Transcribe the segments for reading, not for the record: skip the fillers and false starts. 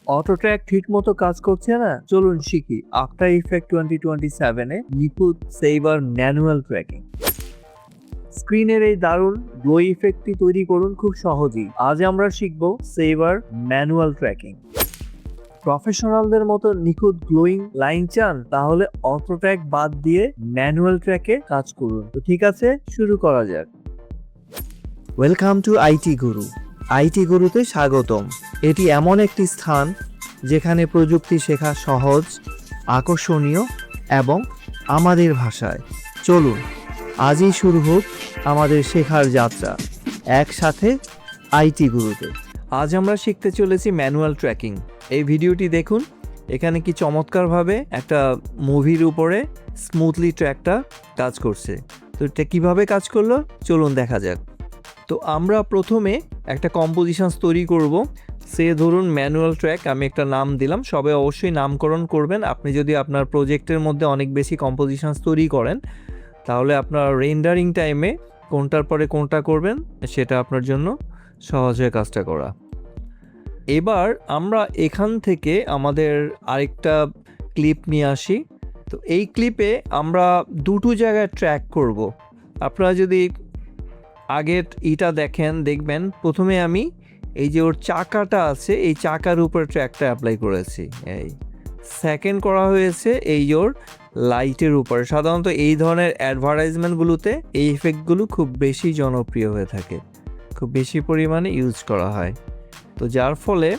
Auto track ঠিক মতো কাজ করছে না, চলুন শিখি আফটার ইফেক্ট 2027 নিখুঁত সেভার ম্যানুয়াল ট্র্যাকিং। স্ক্রিনের এই দারুণ গ্লো ইফেক্টটি তৈরি করুন খুব সহজেই। আজ আমরা শিখব সেভার ম্যানুয়াল ট্র্যাকিং। প্রফেশনালদের মতো নিখুঁত গ্লোয়িং লাইন চান, তাহলে অটো ট্র্যাক বাদ দিয়ে ম্যানুয়াল ট্র্যাকে কাজ করুন। তো ঠিক আছে, শুরু করা যাক। Welcome to IT Guru. IT গুরুতে স্বাগতম। এটি এমন একটি স্থান যেখানে প্রযুক্তি শেখা সহজ, আকর্ষণীয় এবং আমাদের ভাষায়। চলুন আজই শুরু হোক আমাদের শেখার যাত্রা একসাথে আইটি গুরুতে। আজ আমরা শিখতে চলেছি ম্যানুয়াল ট্র্যাকিং। এই ভিডিওটি দেখুন, এখানে কি চমৎকারভাবে একটা মুভির উপরে স্মুথলি ট্র্যাকটা কাজ করছে। তো এটা কীভাবে কাজ করলো চলুন দেখা যাক। তো আমরা প্রথমে একটা কম্পোজিশনস তৈরি করব। সে ধরুন ম্যানুয়াল ট্র্যাক, আমি একটা নাম দিলাম। সবাই অবশ্যই নামকরণ করবেন। আপনি যদি আপনার প্রজেক্টের মধ্যে অনেক বেশি কম্পোজিশনস তৈরি করেন, তাহলে আপনার রেন্ডারিং টাইমে কোনটার পরে কোনটা করবেন সেটা আপনার জন্য সহজ হয়ে কাজটা করা। এবার আমরা এখান থেকে আমাদের আরেকটা ক্লিপ নিয়ে আসি। তো এই ক্লিপে আমরা দুটো জায়গায় ট্র্যাক করব। আপনারা যদি আগের দেখবেন প্রথমে আমি এই যে ওর চাকাটা আছে, এই চাকার উপর ট্র্যাকটা অ্যাপ্লাই করেছি। এই সেকেন্ড করা হয়েছে এই ওর লাইটের উপরে। সাধারণত এই ধরনের অ্যাডভার্টাইজমেন্টগুলোতে এই ইফেক্টগুলো খুব বেশি জনপ্রিয় হয়ে থাকে, খুব বেশি পরিমাণে ইউজ করা হয়। তো যার ফলে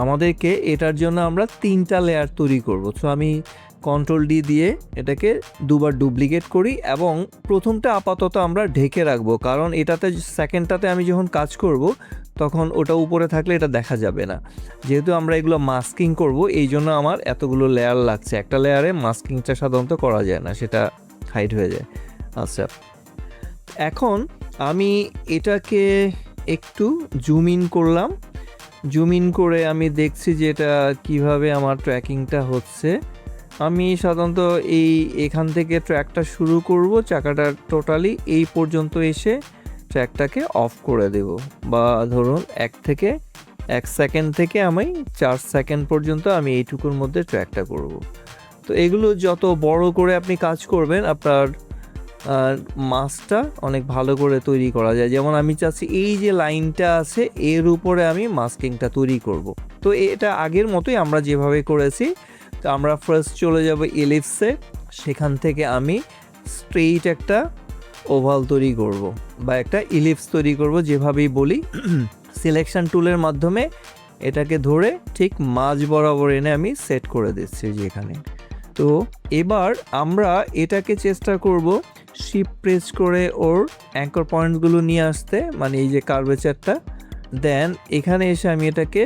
আমাদেরকে এটার জন্য আমরা 3টা লেয়ার তৈরি করব। সো আমি কন্ট্রোল ডি দিয়ে এটাকে দুবার ডুপ্লিকেট করি এবং প্রথমটা আপাতত আমরা ঢেকে রাখবো, কারণ এটাতে সেকেন্ডটাতে আমি যখন কাজ করব তখন ওটা উপরে থাকলে এটা দেখা যাবে না। যেহেতু আমরা এগুলো মাস্কিং করব, এই জন্য আমার এতগুলো লেয়ার লাগছে। একটা লেয়ারে মাস্কিংটা সাধারণত করা যায় না, সেটা হাইড হয়ে যায়। আচ্ছা, এখন আমি এটাকে একটু জুম ইন করলাম। জুম ইন করে আমি দেখছি যে এটা কীভাবে আমার ট্র্যাকিংটা হচ্ছে। আমি সাধারণত এখান থেকে ট্র্যাকটা শুরু করব, চাকাটা টোটালি এই পর্যন্ত এসে ট্র্যাকটাকে অফ করে দেব, বা ধরুন 1 সেকেন্ড থেকে আমি 4 সেকেন্ড পর্যন্ত আমি এইটুকুর মধ্যে ট্র্যাকটা করব। তো এগুলো যত বড় করে আপনি কাজ করবেন, আপনার মাস্কটা অনেক ভালো করে তৈরি করা যায়। যেমন আমি চাচ্ছি এই যে লাইনটা আছে এর উপরে আমি মাস্কিংটা তৈরি করব। তো এটা আগের মতোই আমরা যেভাবে করেছি। তো আমরা ফার্স্ট চলে যাব এলিপসে, সেখান থেকে আমি স্ট্রেইট একটা ওভাল তৈরি করব বা একটা ইলিপস তৈরি করব, যেভাবেই বলি। সিলেকশন টুলের মাধ্যমে এটাকে ধরে ঠিক মাঝ বরাবর এনে আমি সেট করে দিচ্ছি যেখানে। তো এবার আমরা এটাকে চেষ্টা করব শিপ প্রেস করে ওর অ্যাঙ্কর পয়েন্টগুলো নিয়ে আসতে, মানে এই যে কার্ভেচারটা। দেন এখানে এসে আমি এটাকে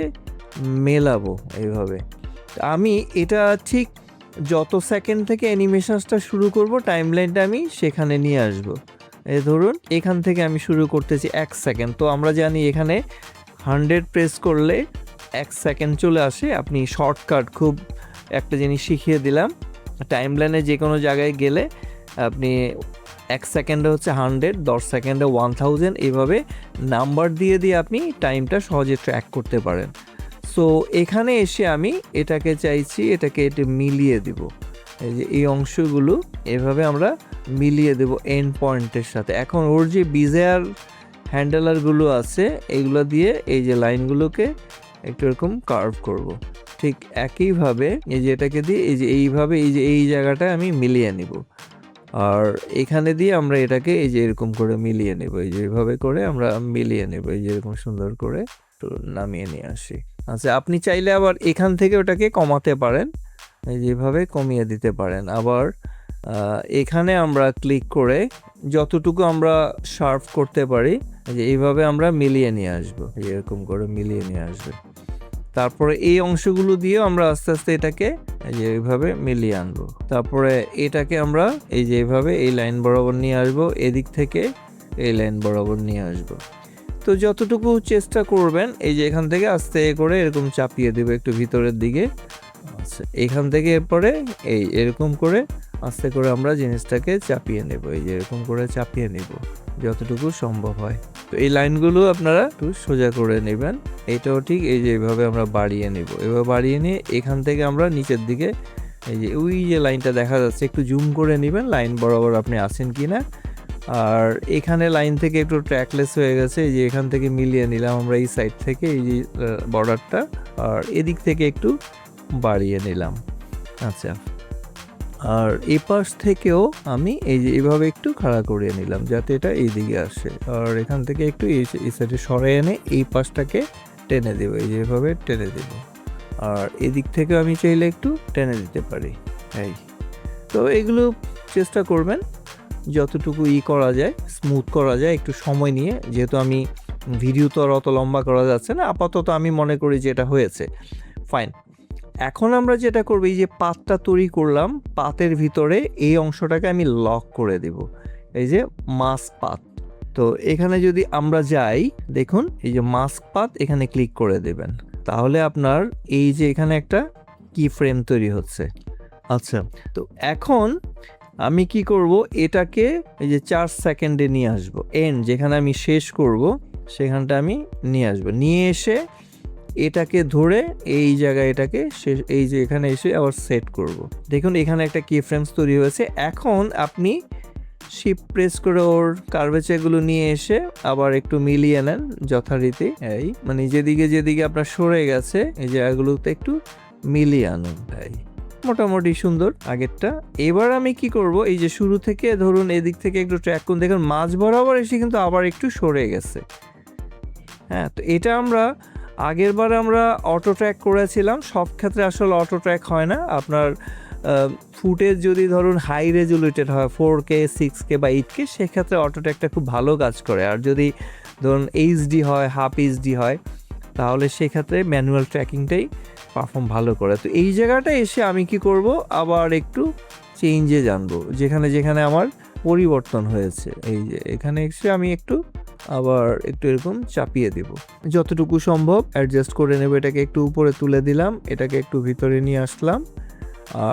মেলাবো এইভাবে। আমি এটা ঠিক যত সেকেন্ড থেকে অ্যানিমেশনসটা শুরু করব, টাইমলাইনটা আমি সেখানে নিয়ে আসব। ধরুন এখান থেকে আমি শুরু করতেছি 1 সেকেন্ড। তো আমরা জানি এখানে 100 প্রেস করলে 1 সেকেন্ড চলে আসে। আপনি শর্টকাট খুব একটা জিনিস শিখিয়ে দিলাম। টাইমলাইনে যে কোনো জায়গায় গেলে আপনি 1 সেকেন্ডে হচ্ছে 100, 10 সেকেন্ডে 1000, এইভাবে নাম্বার দিয়ে দিয়ে আপনি টাইমটা সহজে ট্র্যাক করতে পারেন। সো এখানে এসে আমি এটাকে চাইছি এটাকে মিলিয়ে দিব। এই যে এই অংশগুলো এভাবে আমরা মিলিয়ে দেব এন্ড পয়েন্টের সাথে। এখন ওর যে বিজেয়ার হ্যান্ডেলারগুলো আছে, এগুলো দিয়ে এই যে লাইনগুলোকে একটু এরকম কার্ভ করব। ঠিক একইভাবে এই যে এটাকে দিয়ে এই যে এইভাবে এই যে এই জায়গাটায় আমি মিলিয়ে নিব। আর এখানে দিয়ে আমরা এটাকে এই যে এরকম করে মিলিয়ে নেব। এই যে এইভাবে করে আমরা মিলিয়ে নেব, এই যে এরকম সুন্দর করে নামিয়ে নিয়ে আসি। আচ্ছা, আপনি চাইলে আবার এখান থেকে ওটাকে কমাতে পারেন, এই যেভাবে কমিয়ে দিতে পারেন। আবার এখানে আমরা ক্লিক করে যতটুকু আমরা শার্প করতে পারি যে এইভাবে আমরা মিলিয়ে নিয়ে আসবো, এরকম করে মিলিয়ে নিয়ে আসবে। তারপরে এই অংশগুলো দিয়ে আমরা আস্তে আস্তে এটাকে এই যে এইভাবে মিলিয়ে আনবো। তারপরে এটাকে আমরা এই যে এইভাবে এই লাইন বরাবর নিয়ে আসবো, এদিক থেকে এই লাইন বরাবর নিয়ে আসবো। তো যতটুকু চেষ্টা করবেন এই যে এখান থেকে আস্তে করে এরকম চাপিয়ে দেবো একটু ভিতরের দিকে। আচ্ছা, এখান থেকে এরপরে এই এরকম করে আস্তে করে আমরা জিনিসটাকে চাপিয়ে নেব, এই যে এরকম করে চাপিয়ে নেব যতটুকু সম্ভব হয়। তো এই লাইনগুলো আপনারা একটু সোজা করে নেবেন, এটাও ঠিক এই যে এইভাবে আমরা বাড়িয়ে নেব, এভাবে বাড়িয়ে নিয়ে এখান থেকে আমরা নিচের দিকে এই যে ওই যে লাইনটা দেখা যাচ্ছে একটু জুম করে নেবেন লাইন বরাবর আপনি আছেন কি না। আর এখানে লাইন থেকে একটু ট্র্যাকলেস হয়ে গেছে, এই যে এখান থেকে মিলিয়ে নিলাম আমরা এই সাইড থেকে এই যে বর্ডারটা, আর এদিক থেকে একটু বাড়িয়ে নিলাম। আচ্ছা, আর এই পাশ থেকেও আমি এই যে এভাবে একটু খাড়া করিয়ে নিলাম যাতে এটা এই দিকে আসে, আর এখান থেকে একটু এই সাইডে সরিয়ে এনে এই পাশটাকে টেনে দেবো, এই যে এভাবে টেনে দেবো। আর এদিক থেকে আমি চাইলে একটু টেনে দিতে পারি। এই তো এগুলো চেষ্টা করবেন যতটুকু করা যায়, স্মুথ করা যায় একটু সময় নিয়ে, যেহেতু আমি ভিডিও তো আর অত লম্বা করা যাচ্ছে না, আপাতত আমি মনে করি যে এটা হয়েছে ফাইন। এখন আমরা যেটা করবো, এই যে পাতটা তৈরি করলাম, পাতের ভিতরে এই অংশটাকে আমি লক করে দেব, এই যে মাস্ক পাত। তো এখানে যদি আমরা যাই, দেখুন এই যে মাস্ক পাত, এখানে ক্লিক করে দেবেন, তাহলে আপনার এই যে এখানে একটা কি ফ্রেম তৈরি হচ্ছে। আচ্ছা, তো এখন আমি কি করব, এটাকে এই যে 4 সেকেন্ডে নিয়ে আসব, এন্ড যেখানে আমি শেষ করব সেখানটা আমি নিয়ে আসব, নিয়ে এসে এটাকে ধরে এই জায়গায় এটাকে এই যে এখানে এসে আবার সেট করব। দেখুন এখানে একটা কি ফ্রেমস তৈরি হয়েছে। এখন আপনি শিফট প্রেস করে ওর কার্ভেচারগুলো নিয়ে এসে আবার একটু মিলিয়ে নেন যথারীতি, এই মানে যেদিকে আপনার সরে গেছে এই জায়গাগুলোতে একটু মিলিয়ে আনুন, তাই মোটামুটি সুন্দর আগেরটা। এবার আমি কি করব, এই যে শুরু থেকে ধরুন এদিক থেকে একটু ট্র্যাক করুন, দেখুন মাঝ বরাবর এসে কিন্তু আবার একটু সরে গেছে। হ্যাঁ, তো এটা আমরা আগের বার আমরা অটো ট্র্যাক করেছিলাম, সব ক্ষেত্রে আসলে অটো ট্র্যাক হয় না। আপনার ফুটেজ যদি ধরুন হাই রেজুলেটেড হয় 4K 6K বা 8K, সেক্ষেত্রে অটো ট্র্যাকটা খুব ভালো কাজ করে। আর যদি ধরুন HD হয়, হাফ HD হয়, তাহলে সেক্ষেত্রে ম্যানুয়াল ট্র্যাকিংটাই পারফর্ম ভালো করে। তো এই জায়গাটা এসে আমি কি করব, আবার একটু চেঞ্জে জানবো, যেখানে যেখানে আমার পরিবর্তন হয়েছে এই যে এখানে এসে আমি একটু আবার একটু এরকম চাপিয়ে দেব, যতটুকু সম্ভব অ্যাডজাস্ট করে নেব। এটাকে একটু উপরে তুলে দিলাম, এটাকে একটু ভিতরে নিয়ে আসলাম,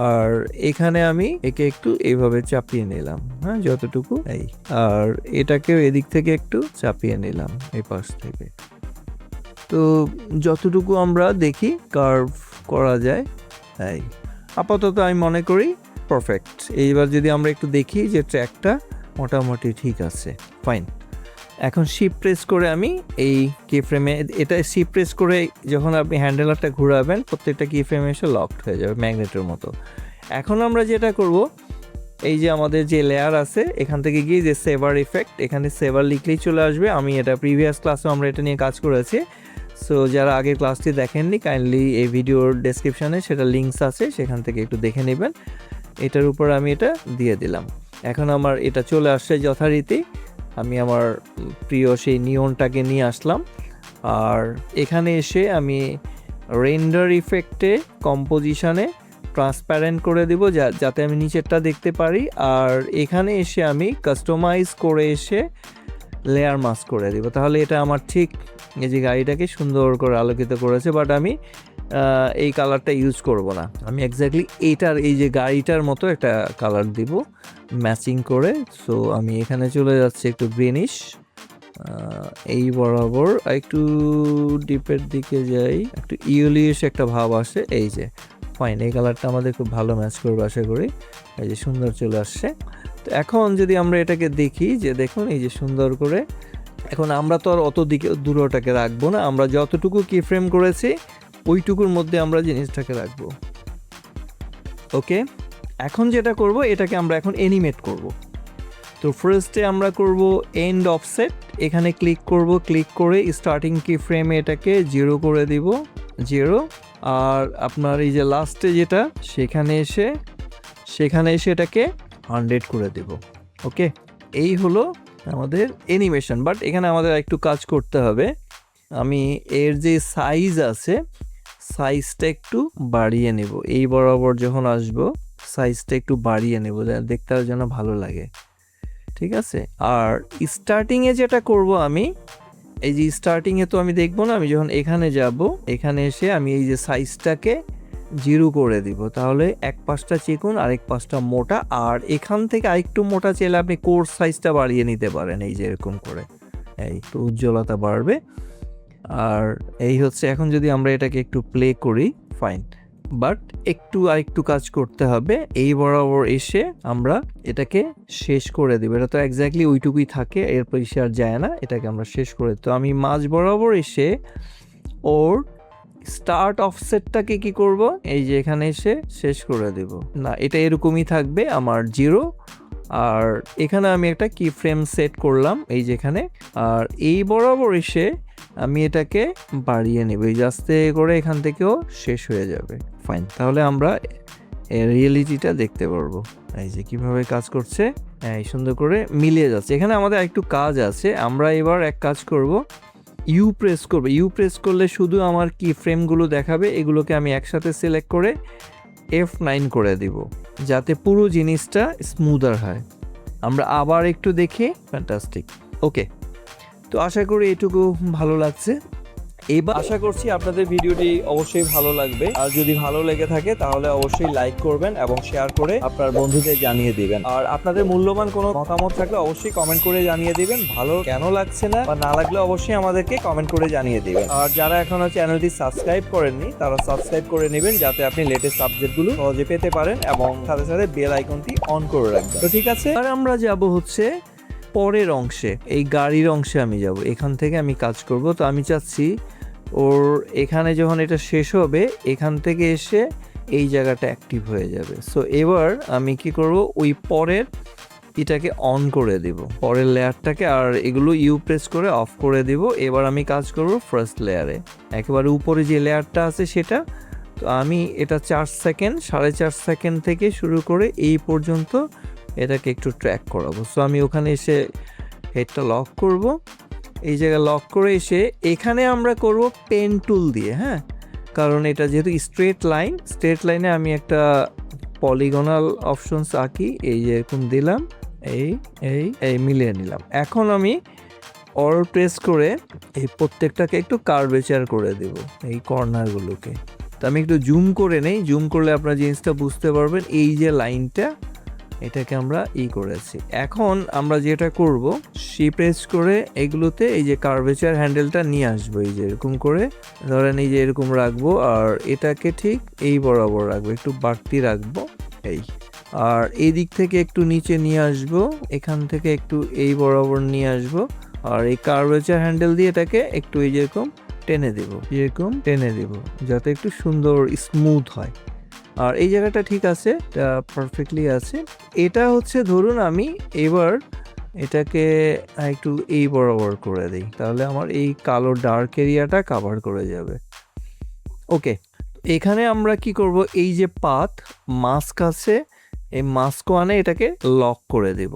আর এখানে আমি একে একটু এইভাবে চাপিয়ে নিলাম, হ্যাঁ যতটুকু, এই আর এটাকেও এদিক থেকে একটু চাপিয়ে নিলাম এই পাশ থেকে। তো যতটুকু আমরা দেখি কার্ভ করা যায়, এই আপাতত আমি মনে করি পারফেক্ট। এইবার যদি আমরা একটু দেখি যে ট্র্যাকটা মোটামুটি ঠিক আছে, ফাইন। এখন শিফট প্রেস করে আমি এই কি ফ্রেমে, এটা শিফট প্রেস করে যখন আপনি হ্যান্ডেলারটা ঘোরাবেন প্রত্যেকটা কি ফ্রেমে এসে লকড হয়ে যাবে ম্যাগনেটের মতো। এখন আমরা যেটা করব, এই যে আমাদের যে লেয়ার আছে এখান থেকে গিয়ে যে সেভার ইফেক্ট, এখানে সেভার লিখলেই চলে আসবে। আমি এটা প্রিভিয়াস ক্লাসে আমরা এটা নিয়ে কাজ করেছি, সো যারা আগের ক্লাসটি দেখেননি কাইন্ডলি এই ভিডিওর ডেসক্রিপশানে সেটা লিঙ্কস আছে, সেখান থেকে একটু দেখে নেবেন। এটার উপর আমি এটা দিয়ে দিলাম। এখন আমার এটা চলে আসছে যথারীতি। আমি আমার প্রিয় সেই নিয়নটাকে নিয়ে আসলাম, আর এখানে এসে আমি রেন্ডার ইফেক্টে কম্পোজিশনে ট্রান্সপ্যারেন্ট করে দেব যাতে আমি নিচেরটা দেখতে পারি। আর এখানে এসে আমি কাস্টমাইজ করে এসে লেয়ার মাস্ক করে দেব, তাহলে এটা আমার ঠিক এই যে গাড়িটাকে সুন্দর করে আলোকিত করেছে। বাট আমি এই কালারটা ইউজ করব না, আমি এক্স্যাক্টলি এইটার এই যে গাড়িটার মতো একটা কালার দিব ম্যাচিং করে। সো আমি এখানে চলে যাচ্ছি একটু গ্রিনিশ, এই বরাবর একটু ডিপের দিকে যাই, একটু ইয়েলিশ একটা ভাব আসে, এই যে ফাইন, এই কালারটা আমাদের খুব ভালো ম্যাচ করবে আশা করি। এই যে সুন্দর চলে আসছে। তো এখন যদি আমরা এটাকে দেখি, যে দেখুন এই যে সুন্দর করে, এখন আমরা তো আর অত দিকে দূরটাকে রাখবো না, আমরা যতটুকু কি ফ্রেম করেছি ওইটুকুর মধ্যে আমরা জিনিসটাকে রাখবো। ওকে, এখন যেটা করব, এটাকে আমরা এখন অ্যানিমেট করব। তো ফার্স্টে আমরা করব এন্ড অফসেট, এখানে ক্লিক করব, ক্লিক করে স্টার্টিং কি ফ্রেমে এটাকে 0 করে দিব, 0। আর আপনার এই যে লাস্টে যেটা সেখানে এসে এটাকে 100 করে দেব। ওকে, এই হলো আমাদের অ্যানিমেশন। বাট এখানে আমাদের একটু কাজ করতে হবে। আমি এর যে সাইজ আছে সাইজটা একটু বাড়িয়ে নেব, এই বরাবর যখন আসবো সাইজটা একটু বাড়িয়ে নেব দেখতে যেন ভালো লাগে, ঠিক আছে। আর স্টার্টিংয়ে যেটা করব, আমি এই যে স্টার্টিংয়ে তো আমি দেখবো না, আমি যখন এখানে যাব, এখানে এসে আমি এই যে সাইজটাকে জিরো করে দিব, তাহলে এক পাশটা চিকন আরেক পাশটা মোটা। আর এখান থেকে আরেকটু মোটা চাইলে আপনি কোর্স সাইজটা বাড়িয়ে নিতে পারেন, এই যে এরকম করে, এই তো উজ্জ্বলতা বাড়বে। আর এই হচ্ছে, এখন যদি আমরা এটাকে একটু প্লে করি, ফাইন, বাট একটু আরেকটু কাজ করতে হবে। এই বরাবর এসে আমরা এটাকে শেষ করে দেবো। এটা তো এক্স্যাক্টলি ওইটুকুই থাকে, এরপর এসে আর যায় না, এটাকে আমরা শেষ করে দিই। তো আমি মাঝ বরাবর এসে ওর স্টার্ট অফসেটটাকে কি করব, এই যে এখানে এসে শেষ করে দেব। না, এটা এরকমই থাকবে আমার 0। আর এখানে আমি একটা কি ফ্রেম সেট করলাম এই যেখানে। আর এই বরাবর এসে আমি এটাকে বাড়িয়ে নেব, এই আস্তে করে এখান থেকেও শেষ হয়ে যাবে। ফাইন, তাহলে আমরা রিয়েলিটিটা দেখতে পারবো, এই যে কিভাবে কাজ করছে, এই সুন্দর করে মিলিয়ে যাচ্ছে। এখানে আমাদের একটু কাজ আছে, আমরা এবার এক কাজ করব, ইউ প্রেস করব। ইউ প্রেস করলে শুধু আমার কি ফ্রেমগুলো দেখাবে, এগুলোকে আমি একসাথে সিলেক্ট করে F9 করে দিব, যাতে পুরো জিনিসটা স্মুদার হয়। আমরা আবার একটু দেখি, ফ্যান্টাস্টিক। ওকে, তো আশা করি এটুকু ভালো লাগছে। এবার আশা করছি আপনাদের ভিডিওটি অবশ্যই ভালো লাগবে। আর যদি ভালো লেগে থাকে তাহলে অবশ্যই লাইক করবেন এবং শেয়ার করে আপনার বন্ধুদের জানিয়ে দিবেন। আর আপনাদের মূল্যবান কোনো মতামত থাকলে অবশ্যই কমেন্ট করে জানিয়ে দিবেন। ভালো কেন লাগছে না বা না লাগলে অবশ্যই আমাদেরকে কমেন্ট করে জানিয়ে দিবেন। আর যারা এখনো চ্যানেলটি সাবস্ক্রাইব করেননি তারা সাবস্ক্রাইব করে নেবেন, যাতে আপনি লেটেস্ট আপডেটগুলো সহজে পেতে পারেন, এবং সাথে সাথে বেল আইকনটি অন করে রাখবেন। তো ঠিক আছে, আর আমরা যাব হচ্ছে পরের অংশে, এই গাড়ির অংশে আমি যাব। এখান থেকে আমি কাজ করব। তো আমি চাচ্ছি ওর এখানে যখন এটা শেষ হবে, এখান থেকে এসে এই জায়গাটা অ্যাক্টিভ হয়ে যাবে। সো এবার আমি কি করব, ওই পরের এটাকে অন করে দিব, পরের লেয়ারটাকে, আর এগুলো ইউ প্রেস করে অফ করে দিব। এবার আমি কাজ করব ফার্স্ট লেয়ারে, একেবারে উপরে যে লেয়ারটা আছে সেটা। তো আমি এটা 4 সেকেন্ড, 4.5 সেকেন্ড থেকে শুরু করে এই পর্যন্ত এটাকে একটু ট্র্যাক করাবো। সো আমি ওখানে এসে হেডটা লক করব, এই জায়গায় লক করে এসে এখানে আমরা করব পেন টুল দিয়ে, হ্যাঁ, কারণ এটা যেহেতু স্ট্রেট লাইনে আমি একটা পলিগনাল অপশনস আঁকি, এই যে এরকম দিলাম, এই এই এই মিলিয়ে নিলাম। এখন আমি অল প্রেস করে এই প্রত্যেকটাকে একটু কার্ভেচার করে দেব, এই কর্নারগুলোকে। তো আমি একটু জুম করে নেই, জুম করলে আপনারা জিনিসটা বুঝতে পারবেন। এই যে লাইনটা, এটাকে আমরা করেছি। এখন আমরা যেটা করব, সি প্রেস করে এগুলোতে এই যে কার্ভেচার হ্যান্ডেলটা নিয়ে আসবো, এই যে এরকম করে ধরেন, এই যে এরকম রাখবো, আর এটাকে ঠিক এই বরাবর রাখবো, একটু বাড়তি রাখবো, এই। আর এই দিক থেকে একটু নিচে নিয়ে আসবো, এখান থেকে একটু এই বরাবর নিয়ে আসবো, আর এই কার্ভেচার হ্যান্ডেল দিয়ে এটাকে একটু এই যেরকম টেনে দেবো, এরকম টেনে দেবো, যাতে একটু সুন্দর স্মুথ হয়। আর এই জায়গাটা ঠিক আছে, এটা পারফেক্টলি আছে। এটা হচ্ছে ধরুন আমি এবার এটাকে একটু এই বরাবর করে দিই, তাহলে আমার এই কালো ডার্ক এরিয়াটা কভার করে যাবে। ওকে, এখানে আমরা কি করব, এই যে পাথ মাস্ক আছে, এই মাস্কও আনে এটাকে লক করে দেব।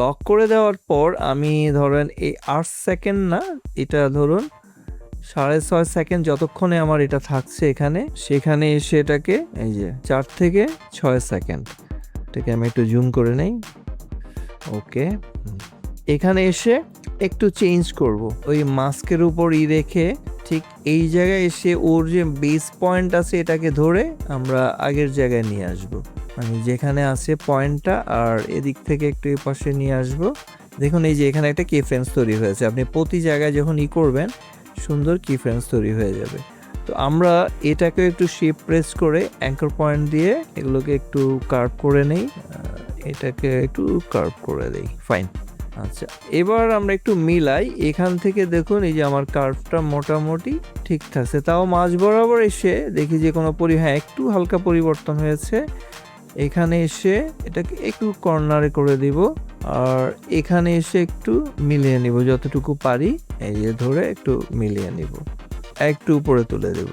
লক করে দেওয়ার পর আমি ধরেন এই 8 সেকেন্ড না, এটা ধরুন 6.5 সেকেন্ড যতক্ষণে আমার এটা থাকছে এখানে, সেখানে এসে এটাকে এই যে 4 থেকে 6 সেকেন্ড, এটাকে আমি একটু জুম করে নেই। ওকে, এখানে এসে একটু চেঞ্জ করব, ওই মাস্কের উপর রেখে ঠিক এই জায়গায় এসে ওর যে বেস পয়েন্ট আছে এটাকে ধরে আমরা আগের জায়গায় নিয়ে আসব, মানে যেখানে আছে পয়েন্টটা, আর এদিক থেকে একটু এই পাশে নিয়ে আসব। দেখুন এই যে এখানে একটা কি ফ্রেমস তৈরি হয়েছে। আপনি প্রতি জায়গায় যখন করবেন সুন্দর কি ফ্রেমস তৈরি হয়ে যাবে। তো আমরা এটাকে একটু শেপ প্রেস করে অ্যাঙ্কর পয়েন্ট দিয়ে এগুলোকে একটু কার্ভ করে নেই, এটাকে একটু কার্ভ করে দেই, ফাইন। আচ্ছা, এবার আমরা একটু মিলাই, এখান থেকে দেখুন এই যে আমার কার্ভটা মোটামুটি ঠিক থাকছে। তাও মাঝ বরাবর এসে দেখি যে কোনো একটু হালকা পরিবর্তন হয়েছে। এখানে এসে এটাকে একটু কর্নারে করে দিব, আর এখানে এসে একটু মিলিয়ে নিব যতটুকু পারি, এই যে ধরে একটু মিলিয়ে নিব, একটু উপরে তুলে দেব।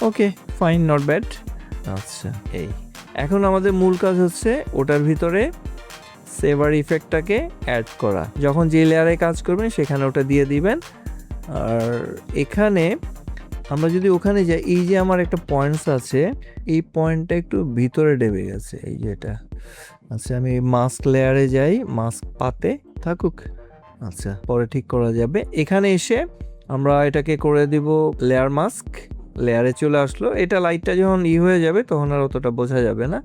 ওকে, ফাইন, নট ব্যাড। আচ্ছা, এই এখন আমাদের মূল কাজ হচ্ছে ওটার ভিতরে সেভার ইফেক্টটাকে অ্যাড করা। যখন যে লেয়ারে কাজ করবেন সেখানে ওটা দিয়ে দিবেন। আর এখানে আমরা যদি ওখানে যাই, এই যে আমার একটা পয়েন্টস আছে, এই পয়েন্টটা একটু ভিতরে ডেবে গেছে, এই যে এটা। আচ্ছা, আমি মাস্ক লেয়ারে যাই, মাস্ক পাতে থাকুক, আচ্ছা পরে ঠিক করা যাবে। এখানে এসে আমরা এটাকে করে দিব লেয়ার মাস্ক, লেয়ারে চলে আসলো। এটা লাইটটা যখন হয়ে যাবে তখন আর অতটা বোঝা যাবে না।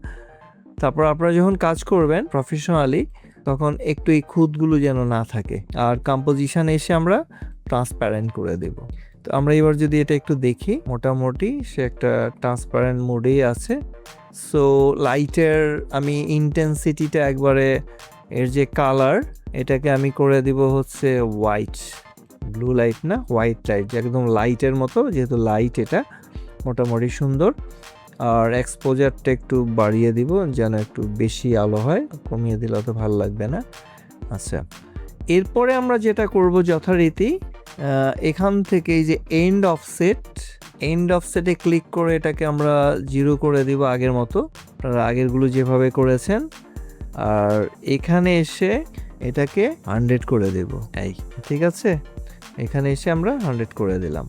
তারপর আপনারা যখন কাজ করবেন প্রফেশনালি তখন একটু এই খুঁতগুলো যেন না থাকে। আর কম্পোজিশন এসে আমরা ট্রান্সপারেন্ট করে দেব। তো আমরা এবার যদি এটা একটু দেখি, মোটামুটি সে একটা ট্রান্সপারেন্ট মোডেই আছে। সো লাইটের আমি ইন্টেন্সিটিটা একবারে, এর যে কালার এটাকে আমি করে দিব হচ্ছে হোয়াইট, ব্লু লাইট না, হোয়াইট লাইট, একদম লাইটের মতো, যেহেতু লাইট এটা মোটামুটি সুন্দর। আর এক্সপোজারটা একটু বাড়িয়ে দিব যেন একটু বেশি আলো হয়, কমিয়ে দিলে তো ভালো লাগবে না। আচ্ছা, এরপরে আমরা যেটা করব যথারীতি এখান থেকে এই যে এন্ড অফসেটে ক্লিক করে এটাকে আমরা 0 করে দিব আগের মতো, আপনারা আগেরগুলো যেভাবে করেছেন। আর এখানে এসে এটাকে 100 করে দেব, এই ঠিক আছে, এখানে এসে আমরা 100 করে দিলাম।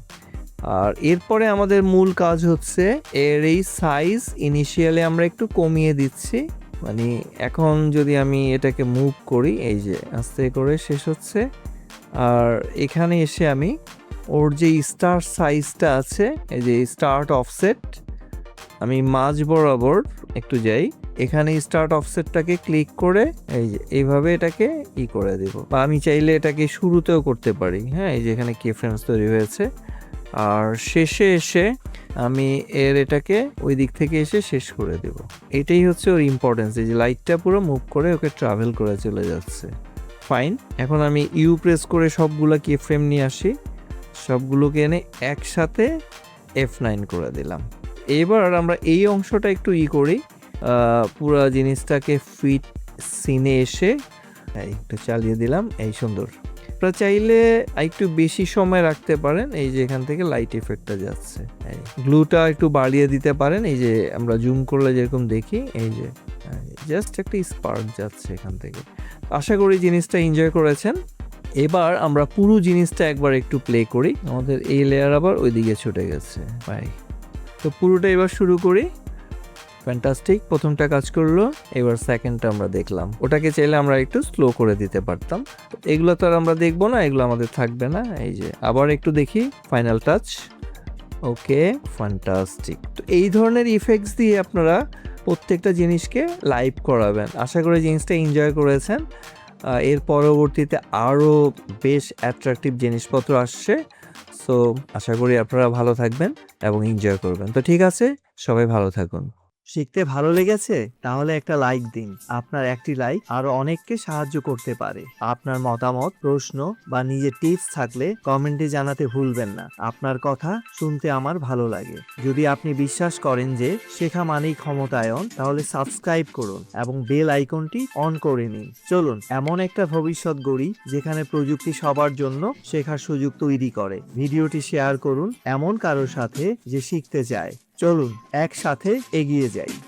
আর এরপরে আমাদের মূল কাজ হচ্ছে এর এই সাইজ ইনিশিয়ালি আমরা একটু কমিয়ে দিচ্ছি, মানে এখন যদি আমি এটাকে মুভ করি, এই যে আস্তে করে শেষ হচ্ছে। আর এখানে এসে আমি ওর যে স্টার সাইজটা আছে, এই যে স্টার্ট অফসেট, আমি মাঝ বরাবর একটু যাই, এখানে স্টার্ট অফসেটটাকে ক্লিক করে এই যে এইভাবে এটাকে করে দেব। বা আমি চাইলে এটাকে শুরুতেও করতে পারি, হ্যাঁ, এই যে এখানে কে ফ্রেমস তৈরি হয়েছে। আর শেষে এসে আমি এটাকে ওই দিক থেকে এসে শেষ করে দেব। এটাই হচ্ছে ওর ইম্পর্টেন্স, এই যে লাইটটা পুরো মুভ করে ওকে ট্রাভেল করে চলে যাচ্ছে। ফাইন, এখন আমি প্রেস করে সবগুলো কে ফ্রেম নিয়ে আসি, সবগুলোকে এনে একসাথে F9 করে দিলাম। এবার আমরা এই অংশটা একটু করি, পুরো জিনিসটাকে ফিট সিনে এসে একটু চালিয়ে দিলাম, এই সুন্দর। আপনারা চাইলে একটু বেশি সময় রাখতে পারেন, এই যে এখান থেকে লাইট ইফেক্টটা যাচ্ছে, গ্লুটা একটু বাড়িয়ে দিতে পারেন, এই যে আমরা জুম করলে যেরকম দেখি, এই যে জাস্ট একটা স্পার্ক যাচ্ছে এখান থেকে। আশা করি জিনিসটা এনজয় করেছেন। এবার আমরা পুরো জিনিসটা একবার একটু প্লে করি, আমাদের এই লেয়ার আবার ওইদিকে ছুটে গেছে, তো পুরোটা এবার শুরু করি। ফ্যান্টাস্টিক, প্রথমটা কাজ করলো, এবার সেকেন্ডটা আমরা দেখলাম। ওটাকে চাইলে আমরা একটু স্লো করে দিতে পারতাম, এগুলো তো আর আমরা দেখবো না, এগুলো আমাদের থাকবে না। এই যে আবার একটু দেখি, ফাইনাল টাচ, ওকে, ফ্যান্টাস্টিক। তো এই ধরনের ইফেক্টস দিয়ে আপনারা প্রত্যেকটা জিনিসকে লাইভ করাবেন। আশা করি জিনিসটা এনজয় করেছেন। এর পরবর্তীতে আরও বেশ অ্যাট্রাকটিভ জিনিসপত্র আসছে, সো আশা করি আপনারা ভালো থাকবেন এবং এনজয় করবেন। তো ঠিক আছে, সবাই ভালো থাকুন। শিখতে ভালো লেগেছে? তাহলে একটা লাইক দিন। আপনার একটি লাইক আরো অনেককে সাহায্য করতে পারে। আপনার মতামত, প্রশ্ন বা নিজের টিপস থাকলে কমেন্টে জানাতে ভুলবেন না। আপনার কথা শুনতে আমার ভালো লাগে। যদি আপনি বিশ্বাস করেন যে শেখা মানেই ক্ষমতায়ন, তাহলে সাবস্ক্রাইব করুন এবং বেল আইকনটি অন করে নিন। চলুন এমন একটা ভবিষ্যৎ গড়ি যেখানে প্রযুক্তি সবার জন্য শেখার সুযোগ তৈরি করে। ভিডিওটি শেয়ার করুন এমন কারোর সাথে যে শিখতে চায়। চলুন একসাথে এগিয়ে যাই।